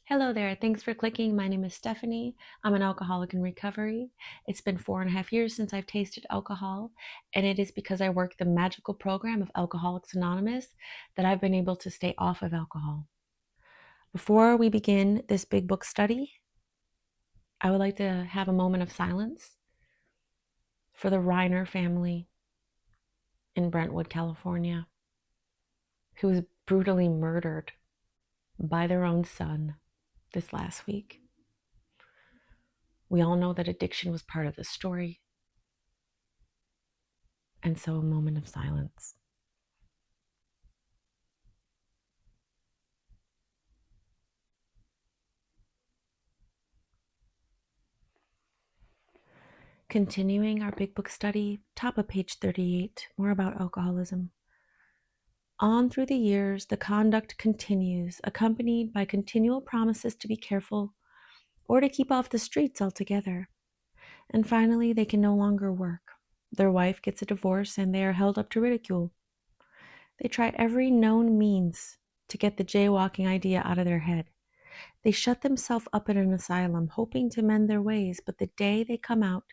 Hello there. Thanks for clicking. My name is Stephanie. I'm an alcoholic in recovery. It's been 4.5 years since I've tasted alcohol, and it is because I work the magical program of Alcoholics Anonymous that I've been able to stay off of alcohol. Before we begin this big book study, I would like to have a moment of silence for the Reiner family in Brentwood, California, who was brutally murdered by their own son this last week. We all know that addiction was part of the story. And so a moment of silence. Continuing our big book study, top of page 38, more about alcoholism. On through the years, the conduct continues, accompanied by continual promises to be careful or to keep off the streets altogether. And finally, they can no longer work. Their wife gets a divorce and they are held up to ridicule. They try every known means to get the jaywalking idea out of their head. They shut themselves up in an asylum, hoping to mend their ways, but the day they come out,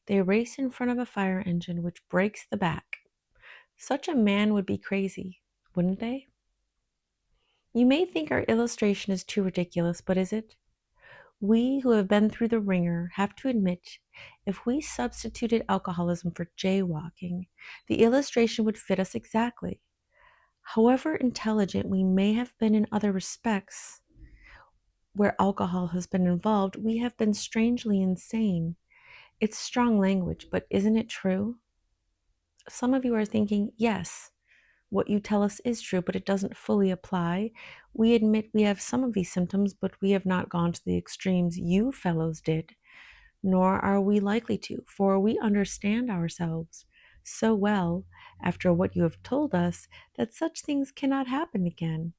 they race in front of a fire engine which breaks the back. Such a man would be crazy, wouldn't they? You may think our illustration is too ridiculous, but is it? We who have been through the ringer have to admit, if we substituted alcoholism for jaywalking, the illustration would fit us exactly. However intelligent we may have been in other respects, where alcohol has been involved, we have been strangely insane. It's strong language, but isn't it true? Some of you are thinking, yes, what you tell us is true, but it doesn't fully apply. We admit we have some of these symptoms, but we have not gone to the extremes you fellows did, nor are we likely to, for we understand ourselves so well after what you have told us that such things cannot happen again.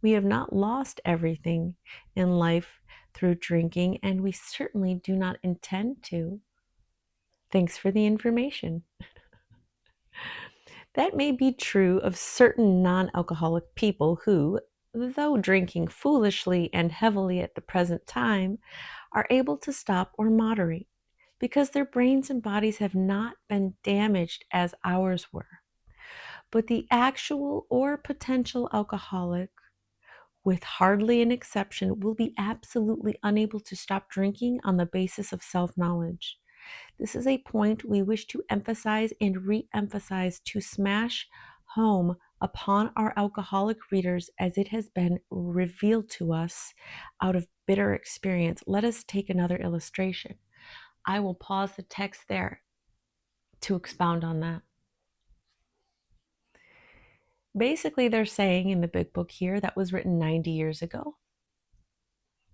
We have not lost everything in life through drinking, and we certainly do not intend to. Thanks for the information. That may be true of certain non-alcoholic people who, though drinking foolishly and heavily at the present time, are able to stop or moderate because their brains and bodies have not been damaged as ours were. But the actual or potential alcoholic, with hardly an exception, will be absolutely unable to stop drinking on the basis of self-knowledge. This is a point we wish to emphasize and re-emphasize to smash home upon our alcoholic readers as it has been revealed to us out of bitter experience. Let us take another illustration. I will pause the text there to expound on that. Basically, they're saying in the big book here that was written 90 years ago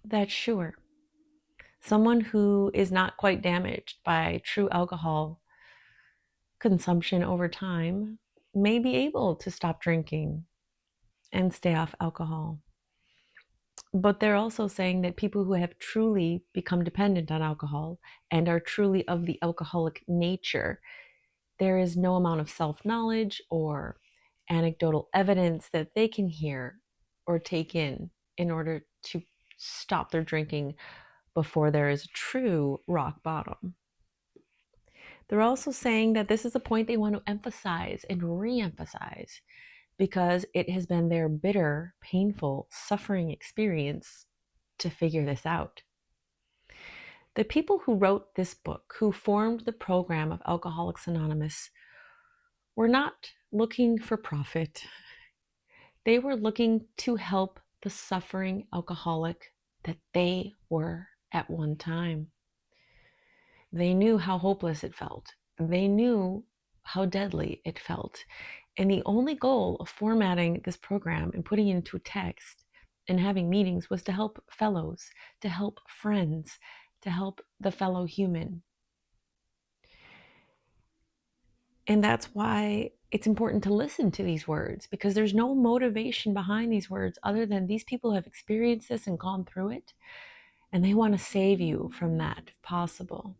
that sure, someone who is not quite damaged by true alcohol consumption over time may be able to stop drinking and stay off alcohol. But they're also saying that people who have truly become dependent on alcohol and are truly of the alcoholic nature, there is no amount of self-knowledge or anecdotal evidence that they can hear or take in order to stop their drinking before there is a true rock bottom. They're also saying that this is a point they want to emphasize and re-emphasize because it has been their bitter, painful, suffering experience to figure this out. The people who wrote this book, who formed the program of Alcoholics Anonymous, were not looking for profit. They were looking to help the suffering alcoholic that they were at one time. They knew how hopeless it felt. They knew how deadly it felt. And the only goal of formatting this program and putting it into text and having meetings was to help fellows, to help friends, to help the fellow human. And that's why it's important to listen to these words, because there's no motivation behind these words other than these people have experienced this and gone through it, and they want to save you from that if possible.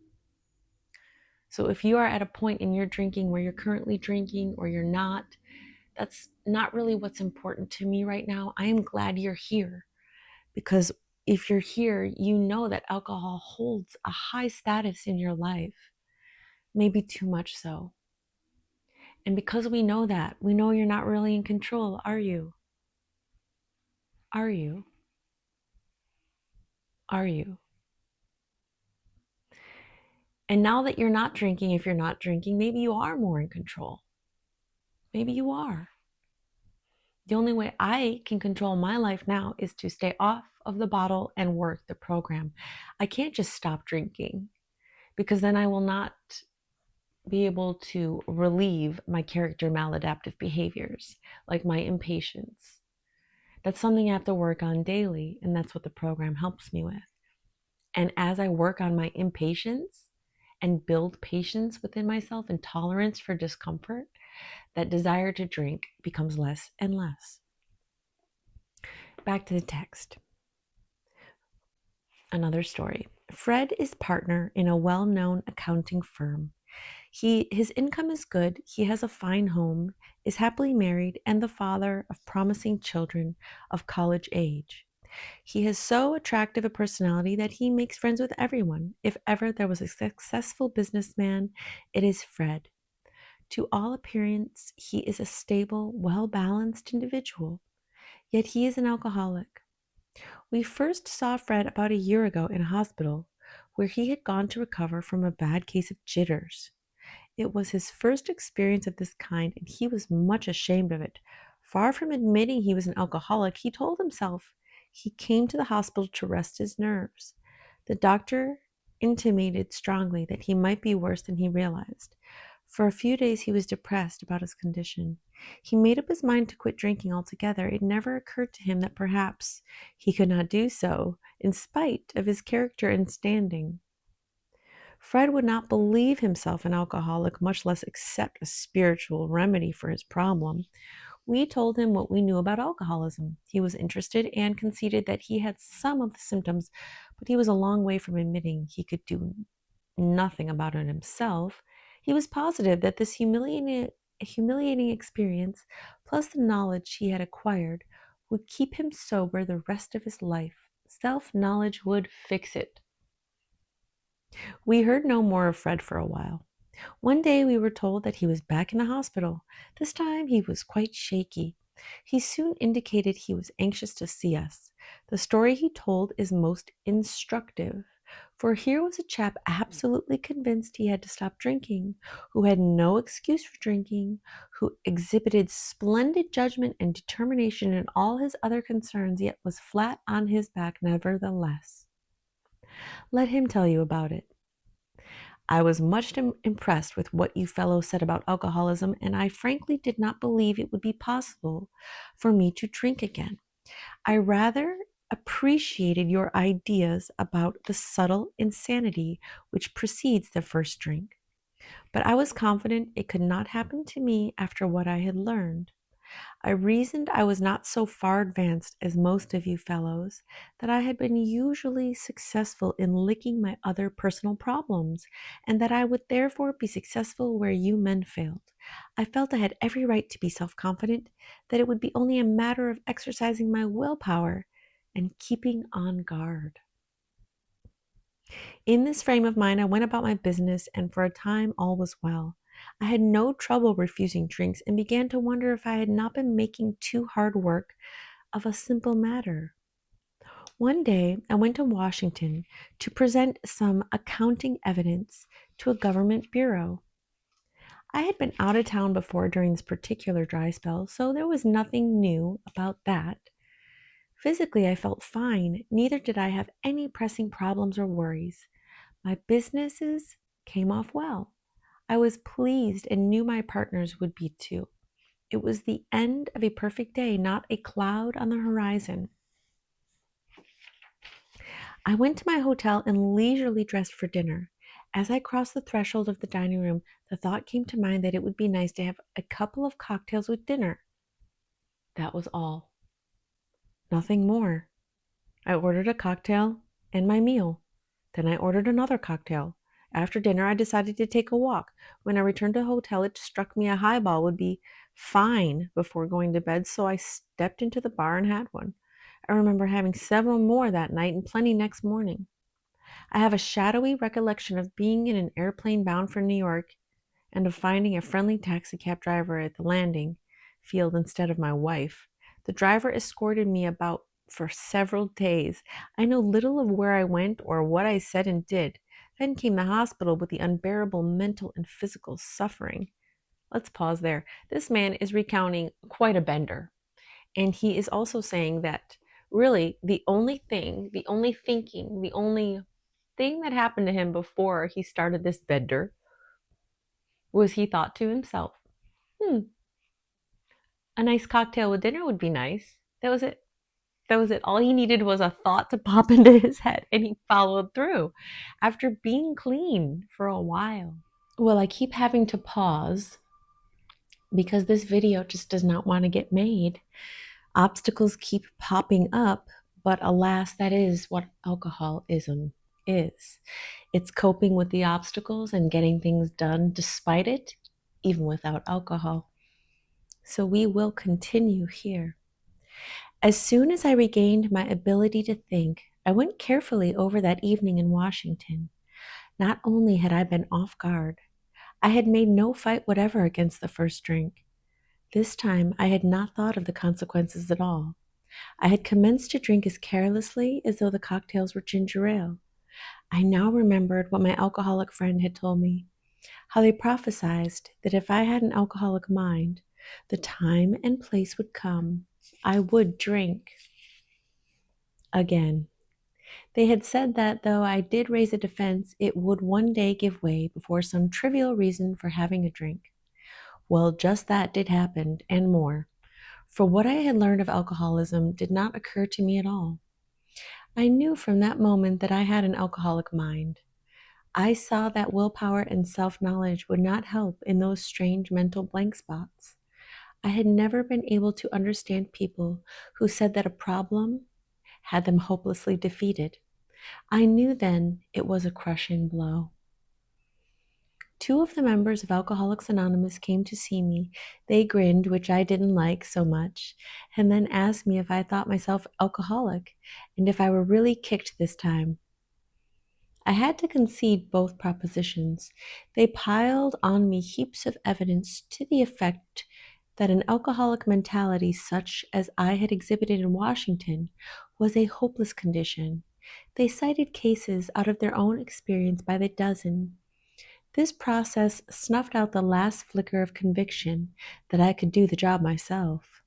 So if you are at a point in your drinking where you're currently drinking or you're not, that's not really what's important to me right now. I am glad you're here because if you're here, you know that alcohol holds a high status in your life, maybe too much so. And because we know that, we know you're not really in control, are you? Are you? Are you? And now that you're not drinking, if you're not drinking, maybe you are more in control. Maybe you are. The only way I can control my life now is to stay off of the bottle and work the program. I can't just stop drinking because then I will not be able to relieve my character maladaptive behaviors, like my impatience. That's something I have to work on daily, and that's what the program helps me with. And as I work on my impatience and build patience within myself and tolerance for discomfort, that desire to drink becomes less and less. Back to the text. Another story. Fred is partner in a well-known accounting firm. His income is good, he has a fine home, is happily married, and the father of promising children of college age. He has so attractive a personality that he makes friends with everyone. If ever there was a successful businessman, it is Fred. To all appearance, he is a stable, well-balanced individual, yet he is an alcoholic. We first saw Fred about a year ago in a hospital where he had gone to recover from a bad case of jitters. It was his first experience of this kind, and he was much ashamed of it. Far from admitting he was an alcoholic, he told himself he came to the hospital to rest his nerves. The doctor intimated strongly that he might be worse than he realized. For a few days he was depressed about his condition. He made up his mind to quit drinking altogether. It never occurred to him that perhaps he could not do so, in spite of his character and standing. Fred would not believe himself an alcoholic, much less accept a spiritual remedy for his problem. We told him what we knew about alcoholism. He was interested and conceded that he had some of the symptoms, but he was a long way from admitting he could do nothing about it himself. He was positive that this humiliating experience, plus the knowledge he had acquired, would keep him sober the rest of his life. Self-knowledge would fix it. We heard no more of Fred for a while. One day we were told that he was back in the hospital. This time he was quite shaky. He soon indicated he was anxious to see us. The story he told is most instructive, for here was a chap absolutely convinced he had to stop drinking, who had no excuse for drinking, who exhibited splendid judgment and determination in all his other concerns, yet was flat on his back nevertheless. Let him tell you about it. I was much impressed with what you fellows said about alcoholism, and I frankly did not believe it would be possible for me to drink again. I rather appreciated your ideas about the subtle insanity which precedes the first drink, but I was confident it could not happen to me after what I had learned. I reasoned I was not so far advanced as most of you fellows, that I had been usually successful in licking my other personal problems, and that I would therefore be successful where you men failed. I felt I had every right to be self-confident, that it would be only a matter of exercising my willpower and keeping on guard. In this frame of mind, I went about my business, and for a time all was well. I had no trouble refusing drinks and began to wonder if I had not been making too hard work of a simple matter. One day, I went to Washington to present some accounting evidence to a government bureau. I had been out of town before during this particular dry spell, so there was nothing new about that. Physically, I felt fine, neither did I have any pressing problems or worries. My businesses came off well. I was pleased and knew my partners would be too. It was the end of a perfect day, not a cloud on the horizon. I went to my hotel and leisurely dressed for dinner. As I crossed the threshold of the dining room, the thought came to mind that it would be nice to have a couple of cocktails with dinner. That was all. Nothing more. I ordered a cocktail and my meal. Then I ordered another cocktail. After dinner, I decided to take a walk. When I returned to the hotel, it struck me a highball would be fine before going to bed, so I stepped into the bar and had one. I remember having several more that night and plenty next morning. I have a shadowy recollection of being in an airplane bound for New York and of finding a friendly taxicab driver at the landing field instead of my wife. The driver escorted me about for several days. I know little of where I went or what I said and did. Then came the hospital with the unbearable mental and physical suffering. Let's pause there. This man is recounting quite a bender. And he is also saying that really the only thing, the only thinking, the only thing that happened to him before he started this bender was he thought to himself, hmm, a nice cocktail with dinner would be nice. That was it. That was it. All he needed was a thought to pop into his head, and he followed through after being clean for a while. Well, I keep having to pause because this video just does not want to get made. Obstacles keep popping up, but alas, that is what alcoholism is. It's coping with the obstacles and getting things done despite it, even without alcohol. So we will continue here. As soon as I regained my ability to think, I went carefully over that evening in Washington. Not only had I been off guard, I had made no fight whatever against the first drink. This time I had not thought of the consequences at all. I had commenced to drink as carelessly as though the cocktails were ginger ale. I now remembered what my alcoholic friend had told me, how they prophesied that if I had an alcoholic mind, the time and place would come I would drink again. They had said that though I did raise a defense, it would one day give way before some trivial reason for having a drink. Well, just that did happen, and more. For what I had learned of alcoholism did not occur to me at all. I knew from that moment that I had an alcoholic mind. I saw that willpower and self-knowledge would not help in those strange mental blank spots. I had never been able to understand people who said that a problem had them hopelessly defeated. I knew then it was a crushing blow. Two of the members of Alcoholics Anonymous came to see me. They grinned, which I didn't like so much, and then asked me if I thought myself alcoholic and if I were really kicked this time. I had to concede both propositions. They piled on me heaps of evidence to the effect that an alcoholic mentality such as I had exhibited in Washington was a hopeless condition. They cited cases out of their own experience by the dozen. This process snuffed out the last flicker of conviction that I could do the job myself.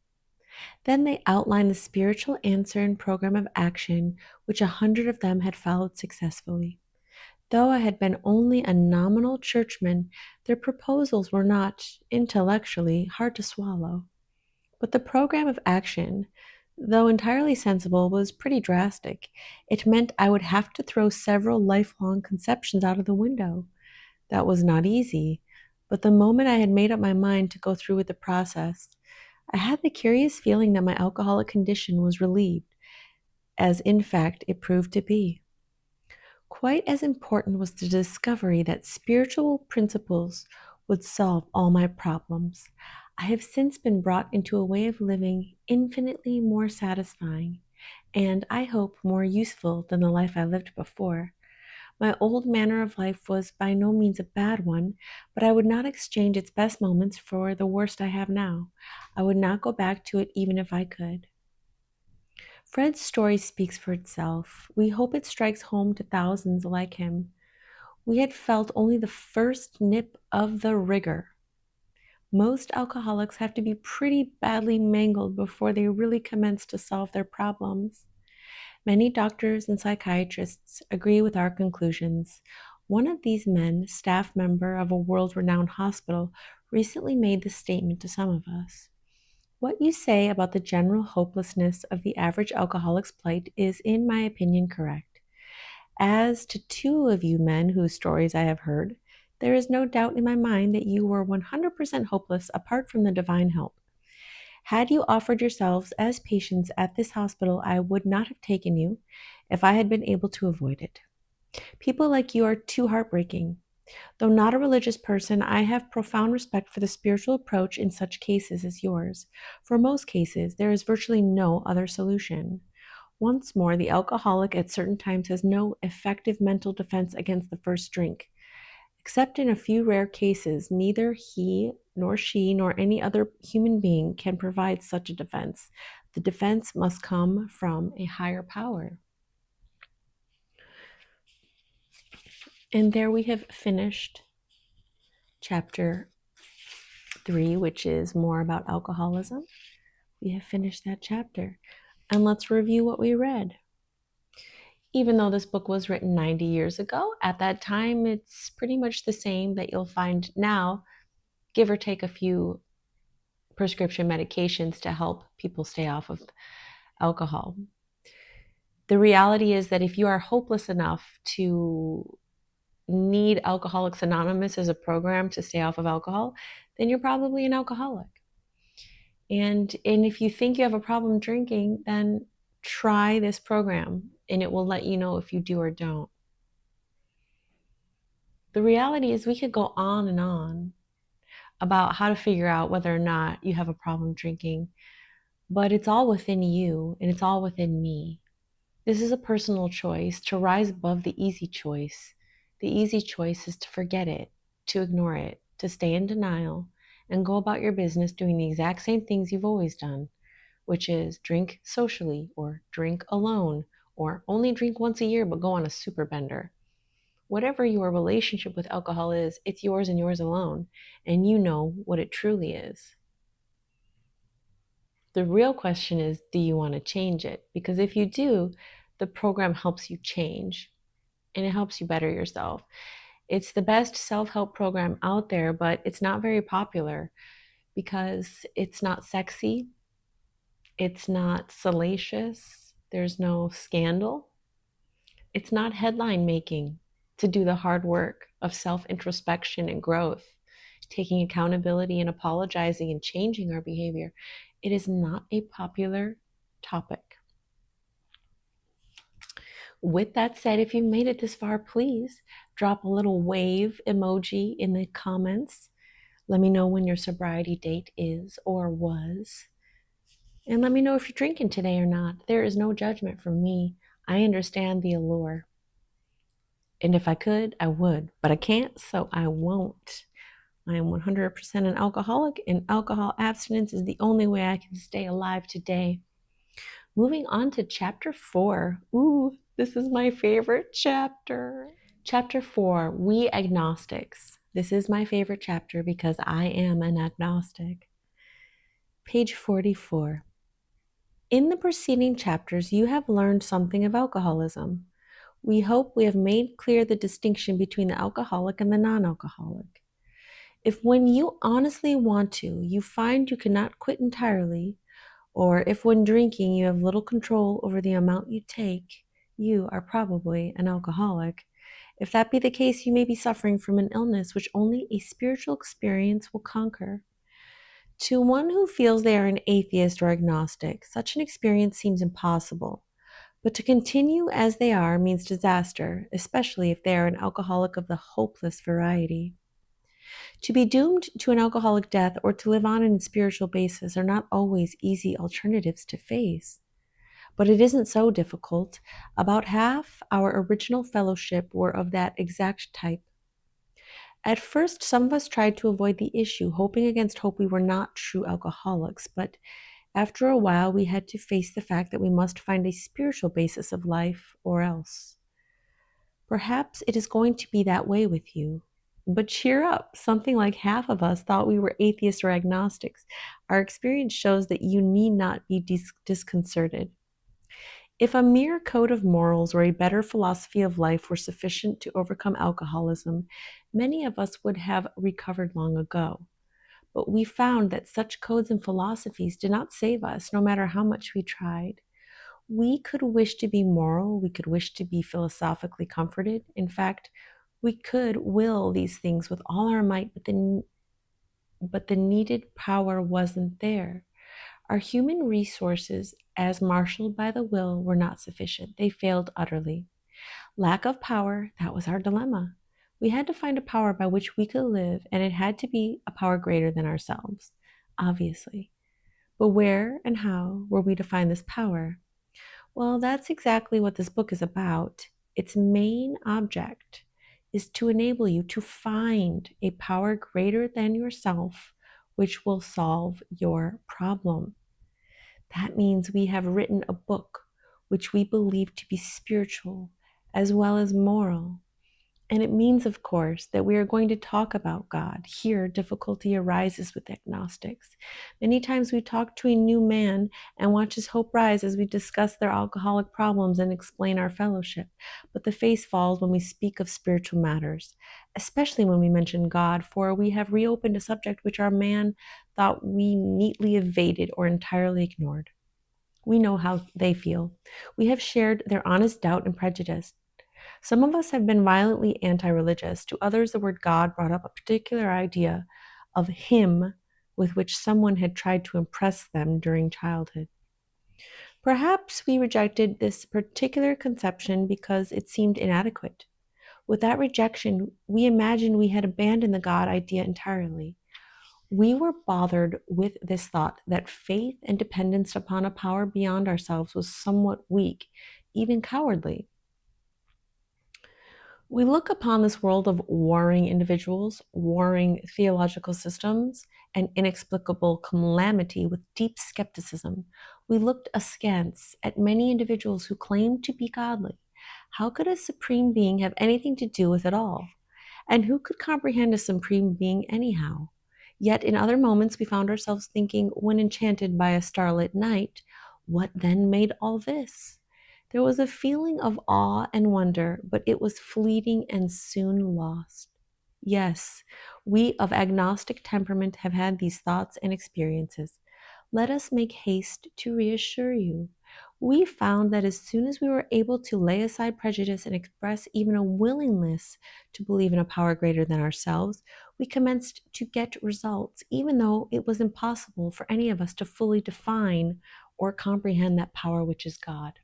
Then they outlined the spiritual answer and program of action which 100 of them had followed successfully. Though I had been only a nominal churchman, their proposals were not, intellectually, hard to swallow. But the program of action, though entirely sensible, was pretty drastic. It meant I would have to throw several lifelong conceptions out of the window. That was not easy, but the moment I had made up my mind to go through with the process, I had the curious feeling that my alcoholic condition was relieved, as in fact it proved to be. Quite as important was the discovery that spiritual principles would solve all my problems. I have since been brought into a way of living infinitely more satisfying, and I hope more useful than the life I lived before. My old manner of life was by no means a bad one, but I would not exchange its best moments for the worst I have now. I would not go back to it even if I could. Fred's story speaks for itself. We hope it strikes home to thousands like him. We had felt only the first nip of the rigor. Most alcoholics have to be pretty badly mangled before they really commence to solve their problems. Many doctors and psychiatrists agree with our conclusions. One of these men, staff member of a world-renowned hospital, recently made this statement to some of us. What you say about the general hopelessness of the average alcoholic's plight is, in my opinion, correct. As to two of you men whose stories I have heard, there is no doubt in my mind that you were 100% hopeless apart from the divine help. Had you offered yourselves as patients at this hospital, I would not have taken you if I had been able to avoid it. People like you are too heartbreaking. Though not a religious person, I have profound respect for the spiritual approach in such cases as yours. For most cases, there is virtually no other solution. Once more, the alcoholic at certain times has no effective mental defense against the first drink. Except in a few rare cases, neither he nor she nor any other human being can provide such a defense. The defense must come from a higher power. And there we have finished chapter 3, which is more about alcoholism. We have finished that chapter. And let's review what we read. Even though this book was written 90 years ago, at that time, it's pretty much the same that you'll find now, give or take a few prescription medications to help people stay off of alcohol. The reality is that if you are hopeless enough to need Alcoholics Anonymous as a program to stay off of alcohol, then you're probably an alcoholic. And if you think you have a problem drinking, then try this program and it will let you know if you do or don't. The reality is we could go on and on about how to figure out whether or not you have a problem drinking, but it's all within you and it's all within me. This is a personal choice to rise above the easy choice. The easy choice is to forget it, to ignore it, to stay in denial, and go about your business doing the exact same things you've always done, which is drink socially, or drink alone, or only drink once a year but go on a super bender. Whatever your relationship with alcohol is, it's yours and yours alone, and you know what it truly is. The real question is, do you want to change it? Because if you do, the program helps you change and it helps you better yourself. It's the best self-help program out there, but it's not very popular because it's not sexy. It's not salacious. There's no scandal. It's not headline making to do the hard work of self-introspection and growth, taking accountability and apologizing and changing our behavior. It is not a popular topic. With that said, if you made it this far, please drop a little wave emoji in the comments. Let me know when your sobriety date is or was. And let me know if you're drinking today or not. There is no judgment from me. I understand the allure. And if I could, I would. But I can't, so I won't. I am 100% an alcoholic, and alcohol abstinence is the only way I can stay alive today. Moving on to chapter 4. Ooh, this is my favorite chapter. Chapter 4, We Agnostics. This is my favorite chapter because I am an agnostic. Page 44. In the preceding chapters, you have learned something of alcoholism. We hope we have made clear the distinction between the alcoholic and the non-alcoholic. If when you honestly want to, you find you cannot quit entirely, or if when drinking you have little control over the amount you take, you are probably an alcoholic. If that be the case, you may be suffering from an illness which only a spiritual experience will conquer. To one who feels they are an atheist or agnostic, such an experience seems impossible. But to continue as they are means disaster, especially if they are an alcoholic of the hopeless variety. To be doomed to an alcoholic death or to live on a spiritual basis are not always easy alternatives to face. But it isn't so difficult. About half our original fellowship were of that exact type. At first, some of us tried to avoid the issue, hoping against hope we were not true alcoholics, but after a while we had to face the fact that we must find a spiritual basis of life or else. Perhaps it is going to be that way with you. But cheer up, something like half of us thought we were atheists or agnostics. Our experience shows that you need not be disconcerted. If a mere code of morals or a better philosophy of life were sufficient to overcome alcoholism, many of us would have recovered long ago. But we found that such codes and philosophies did not save us, no matter how much we tried. We could wish to be moral, we could wish to be philosophically comforted. In fact, we could will these things with all our might, but the needed power wasn't there. Our human resources, as marshaled by the will, were not sufficient. They failed utterly. Lack of power, that was our dilemma. We had to find a power by which we could live, and it had to be a power greater than ourselves, obviously. But where and how were we to find this power? Well, that's exactly what this book is about. Its main object is to enable you to find a power greater than yourself, which will solve your problem. That means we have written a book which we believe to be spiritual as well as moral. And it means, of course, that we are going to talk about God. Here, difficulty arises with agnostics. Many times we talk to a new man and watch his hope rise as we discuss their alcoholic problems and explain our fellowship. But the face falls when we speak of spiritual matters, especially when we mention God, for we have reopened a subject which our man thought we neatly evaded or entirely ignored. We know how they feel. We have shared their honest doubt and prejudice. Some of us have been violently anti religious. To others, the word God brought up a particular idea of Him with which someone had tried to impress them during childhood. Perhaps we rejected this particular conception because it seemed inadequate. With that rejection, we imagined we had abandoned the God idea entirely. We were bothered with this thought that faith and dependence upon a power beyond ourselves was somewhat weak, even cowardly. We look upon this world of warring individuals, warring theological systems, and inexplicable calamity with deep skepticism. We looked askance at many individuals who claimed to be godly. How could a supreme being have anything to do with it all? And who could comprehend a supreme being anyhow? Yet in other moments we found ourselves thinking, when enchanted by a starlit night, what then made all this? There was a feeling of awe and wonder, but it was fleeting and soon lost. Yes, we of agnostic temperament have had these thoughts and experiences. Let us make haste to reassure you. We found that as soon as we were able to lay aside prejudice and express even a willingness to believe in a power greater than ourselves, we commenced to get results, even though it was impossible for any of us to fully define or comprehend that power which is God.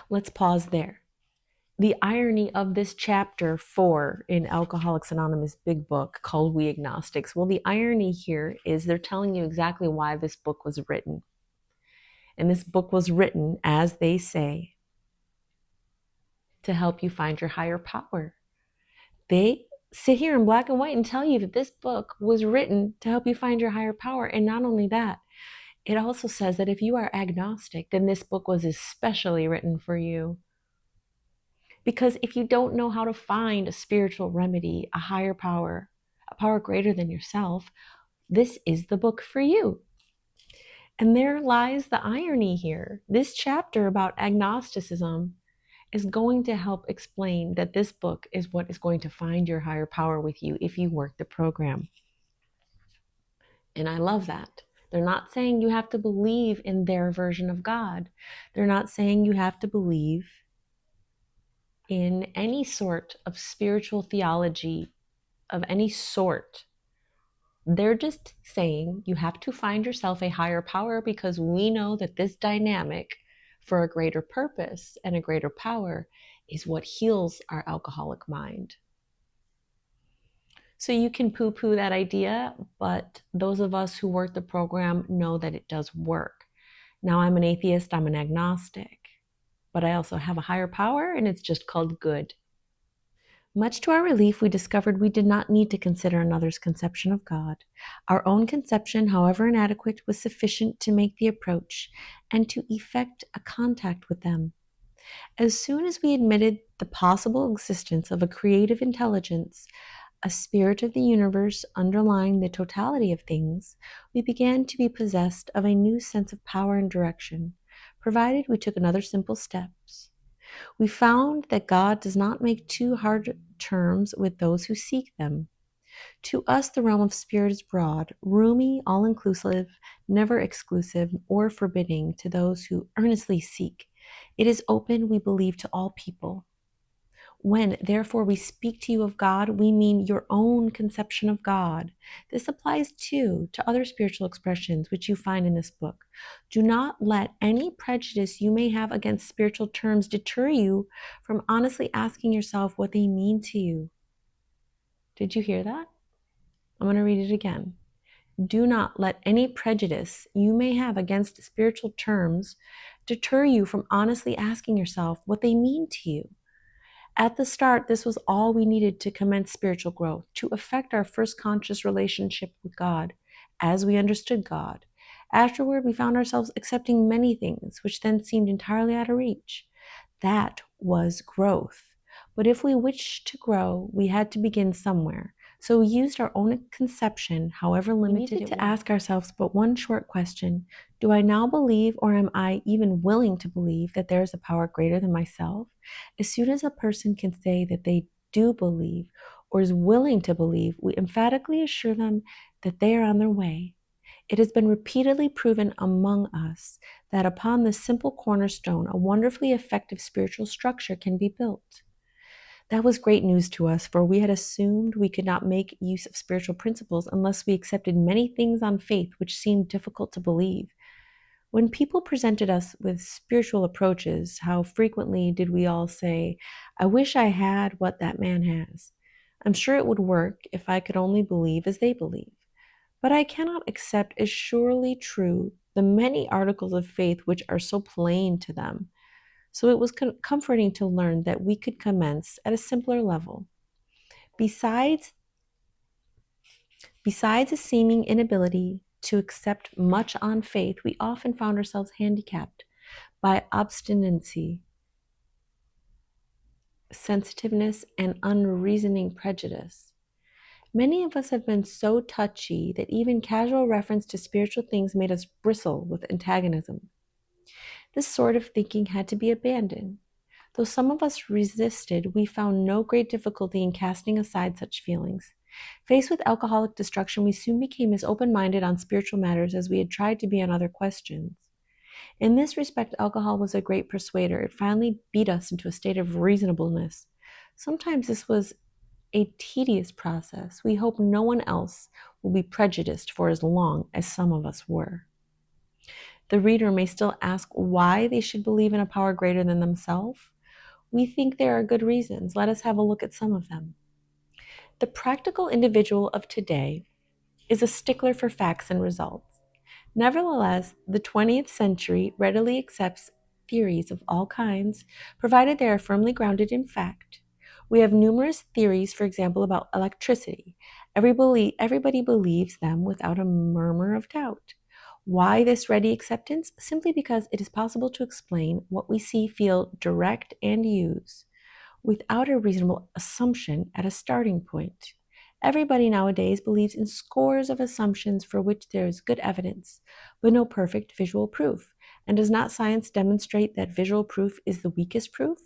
Let's pause there. The irony of this chapter 4 in Alcoholics Anonymous big book called We Agnostics, well, the irony here is they're telling you exactly why this book was written. And this book was written, as they say, to help you find your higher power. They sit here in black and white and tell you that this book was written to help you find your higher power. And not only that, it also says that if you are agnostic, then this book was especially written for you. Because if you don't know how to find a spiritual remedy, a higher power, a power greater than yourself, this is the book for you. And there lies the irony here. This chapter about agnosticism is going to help explain that this book is what is going to find your higher power with you if you work the program. And I love that. They're not saying you have to believe in their version of God. They're not saying you have to believe in any sort of spiritual theology of any sort. They're just saying you have to find yourself a higher power because we know that this dynamic for a greater purpose and a greater power is what heals our alcoholic mind. So you can poo-poo that idea, but those of us who work the program know that it does work. Now, I'm an atheist, I'm an agnostic, but I also have a higher power, and it's just called good. Much to our relief, we discovered we did not need to consider another's conception of God. Our own conception, however inadequate, was sufficient to make the approach and to effect a contact with them. As soon as we admitted the possible existence of a creative intelligence, a spirit of the universe underlying the totality of things, we began to be possessed of a new sense of power and direction, provided we took another simple steps. We found that God does not make too hard terms with those who seek them. To us, the realm of spirit is broad, roomy, all-inclusive, never exclusive or forbidding to those who earnestly seek. It is open, we believe, to all people. When, therefore, we speak to you of God, we mean your own conception of God. This applies, too, to other spiritual expressions which you find in this book. Do not let any prejudice you may have against spiritual terms deter you from honestly asking yourself what they mean to you. Did you hear that? I'm going to read it again. Do not let any prejudice you may have against spiritual terms deter you from honestly asking yourself what they mean to you. At the start, this was all we needed to commence spiritual growth, to affect our first conscious relationship with God as we understood God. Afterward, we found ourselves accepting many things which then seemed entirely out of reach. That was growth. But if we wished to grow, we had to begin somewhere. So we used our own conception, however limited, we needed to ask ourselves but one short question: do I now believe, or am I even willing to believe, that there is a power greater than myself? As soon as a person can say that they do believe or is willing to believe, we emphatically assure them that they are on their way. It has been repeatedly proven among us that upon this simple cornerstone, a wonderfully effective spiritual structure can be built. That was great news to us, for we had assumed we could not make use of spiritual principles unless we accepted many things on faith which seemed difficult to believe. When people presented us with spiritual approaches, how frequently did we all say, "I wish I had what that man has. I'm sure it would work if I could only believe as they believe. But I cannot accept as surely true the many articles of faith which are so plain to them." So it was comforting to learn that we could commence at a simpler level. Besides, besides a seeming inability to accept much on faith, we often found ourselves handicapped by obstinacy, sensitiveness, and unreasoning prejudice. Many of us have been so touchy that even casual reference to spiritual things made us bristle with antagonism. This sort of thinking had to be abandoned. Though some of us resisted, we found no great difficulty in casting aside such feelings. Faced with alcoholic destruction, we soon became as open-minded on spiritual matters as we had tried to be on other questions. In this respect, alcohol was a great persuader. It finally beat us into a state of reasonableness. Sometimes this was a tedious process. We hope no one else will be prejudiced for as long as some of us were. The reader may still ask why they should believe in a power greater than themselves. We think there are good reasons. Let us have a look at some of them. The practical individual of today is a stickler for facts and results. Nevertheless, the 20th century readily accepts theories of all kinds, provided they are firmly grounded in fact. We have numerous theories, for example, about electricity. Everybody believes them without a murmur of doubt. Why this ready acceptance? Simply because it is possible to explain what we see, feel, direct, and use without a reasonable assumption at a starting point. Everybody nowadays believes in scores of assumptions for which there is good evidence, but no perfect visual proof. And does not science demonstrate that visual proof is the weakest proof?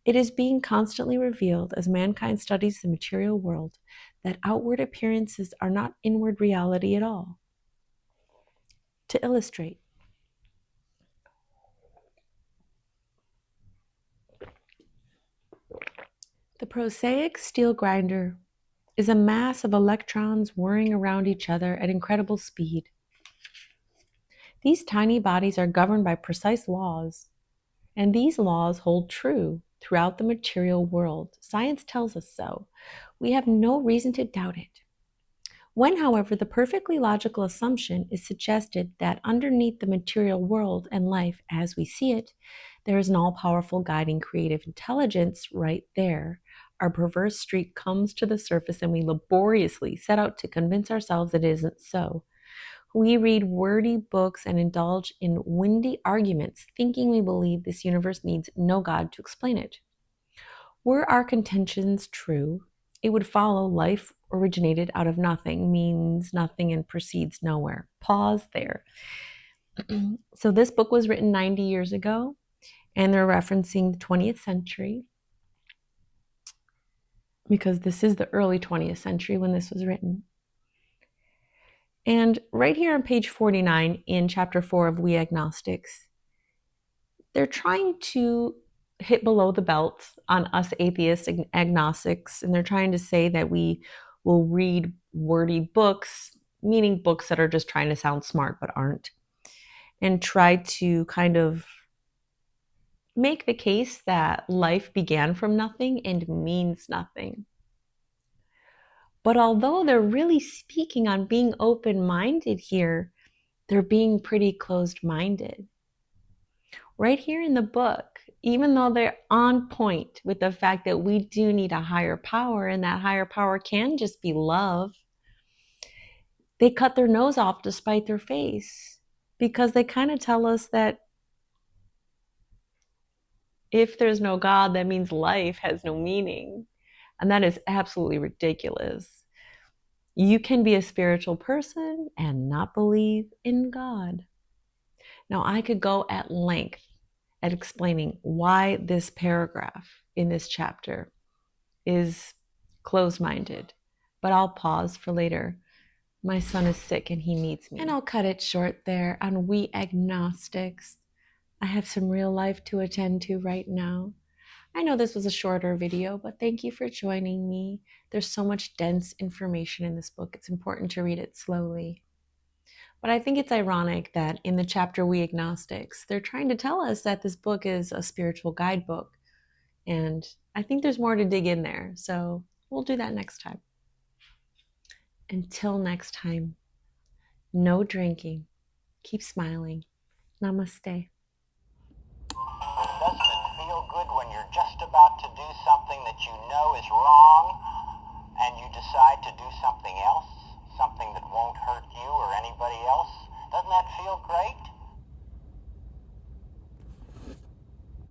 It is being constantly revealed as mankind studies the material world that outward appearances are not inward reality at all. To illustrate, the prosaic steel grinder is a mass of electrons whirring around each other at incredible speed. These tiny bodies are governed by precise laws, and these laws hold true throughout the material world. Science tells us so. We have no reason to doubt it. When, however, the perfectly logical assumption is suggested that underneath the material world and life as we see it, there is an all-powerful guiding creative intelligence right there, our perverse streak comes to the surface and we laboriously set out to convince ourselves it isn't so. We read wordy books and indulge in windy arguments, thinking we believe this universe needs no God to explain it. Were our contentions true, it would follow life originated out of nothing, means nothing, and proceeds nowhere. Pause there. So this book was written 90 years ago, and they're referencing the 20th century because this is the early 20th century when this was written. And right here on page 49 in chapter 4 of We Agnostics, they're trying to hit below the belt on us atheists and agnostics, and they're trying to say that we will read wordy books, meaning books that are just trying to sound smart but aren't, and try to kind of make the case that life began from nothing and means nothing. But although they're really speaking on being open-minded here, they're being pretty closed-minded. right here in the book, even though they're on point with the fact that we do need a higher power, and that higher power can just be love, they cut their nose off to spite their face, because they kind of tell us that if there's no God, that means life has no meaning. And that is absolutely ridiculous. You can be a spiritual person and not believe in God. Now, I could go at length at explaining why this paragraph in this chapter is closed-minded, but I'll pause for later. My son is sick and he needs me. And I'll cut it short there on we agnostics. I have some real life to attend to right now. I know this was a shorter video, but thank you for joining me. There's so much dense information in this book. It's important to read it slowly. But I think it's ironic that in the chapter We Agnostics, they're trying to tell us that this book is a spiritual guidebook. And I think there's more to dig in there. So we'll do that next time. Until next time, no drinking. Keep smiling. Namaste. Doesn't it feel good when you're just about to do something that you know is wrong and you decide to do something else?